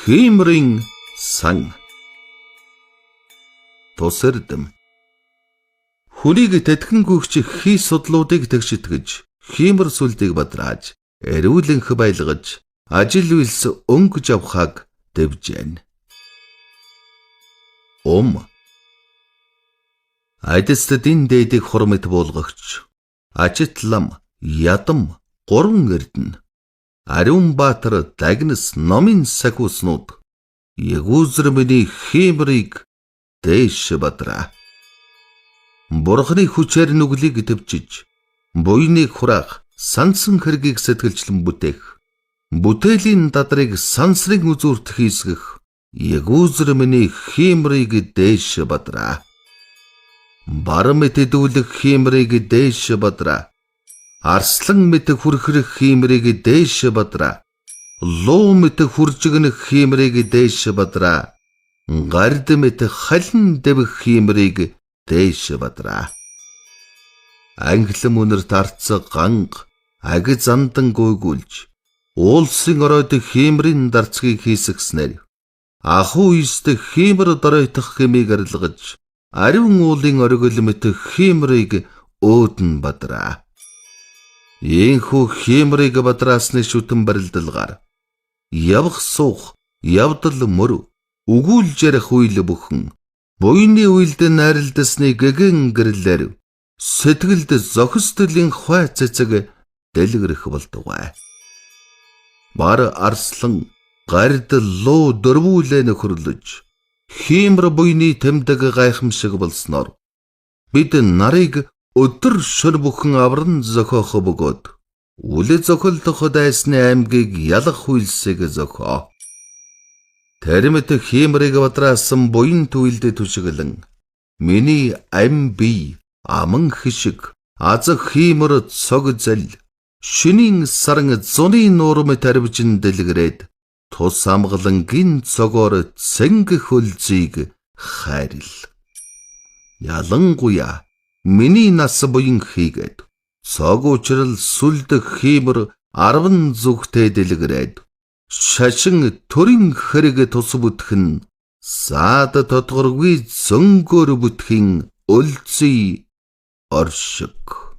Хиймрийн сан. Тус эрдэм. Хүнийг тэтгэн гүйгч хий судлуудыг тэгшитгэж, хиймэр сүлдийг бадрааж, эрүүлэнх байлгаж, ажил үйлс өнгөж авахаг дэвжээн. Адистдын дээдийг хурмит буулгагч, Ачитлам, Ядам, Гурван эрдэнэ, Ариун Баатар, Дагнас номын сахиуснууд, Ягүүзэр миний хиймрийг дээш бадраа. Бурхны хүчээр нүглийг төвчиж, буйныг хураах, сансан хэргийг сэтгэлчлэн бүтээх, бүтээлийн дадрыг сансрын үзүүрт хийсгэх, Ягүүзэр миний хиймрийг дээш бадраа. Бар мэт дүүлэх хиймрийг дээш бадраа. Арслан мэт хүрхрэх хиймрийг дээш бадраа. Луу мэт хүржигнэх хиймрийг дээш бадраа. Гард мэт халин дэвх хиймрийг дээш бадраа. Англим үнэр тарцаг ганг аги зандан гуйгуулж, уулсын оройд хиймрийн дарцгийг хийсгснээр, аху ийстэх хиймэр доройтох хэмийг арилгаж, ариун уулын оргил мэт хиймрийг өөдөн бадраа. Ийхүү хиймрийг бадраасны шүтэн барилдалгаар, явх суух, явдал мөр, өгүүлж ярих үйл бүхэн, буйны үйлд найралдасны гэгэн гэрлэр, сэтгэлд зохистлын хвай цэцэг дэлгэрэх болдугай. Бар арслан гард луу дөрвүүлэн хөрлөж, хиймэр буйны тэмдэг гайхамшиг болсноор, бид нарыг өдөр шөр бүхэн авран зохиох бөгөөд, үлэ зохилдох дайсны аймгийг ялах хуйлсыг зохио. Тэрмэт хиймрийг бадраасан буян түйлд түшиглэн, миний ам бий, аман хишиг, азах хиймэр цог зэл, шинийн саран зуны нуурм тарвжин дэлгэрээд, тус амгалангийн цогоор цэнгэх хөлзийг хайрл. Ялангуяа миний нас буян хийгээд, цог учрал сүлдэх хиймэр 10 зүгтээ дэлгэрээд, шашин төрийн хэрэг тус бүтхэн, саад тодгоргүй зөнгөөр бүтхийн өлзий оршиг.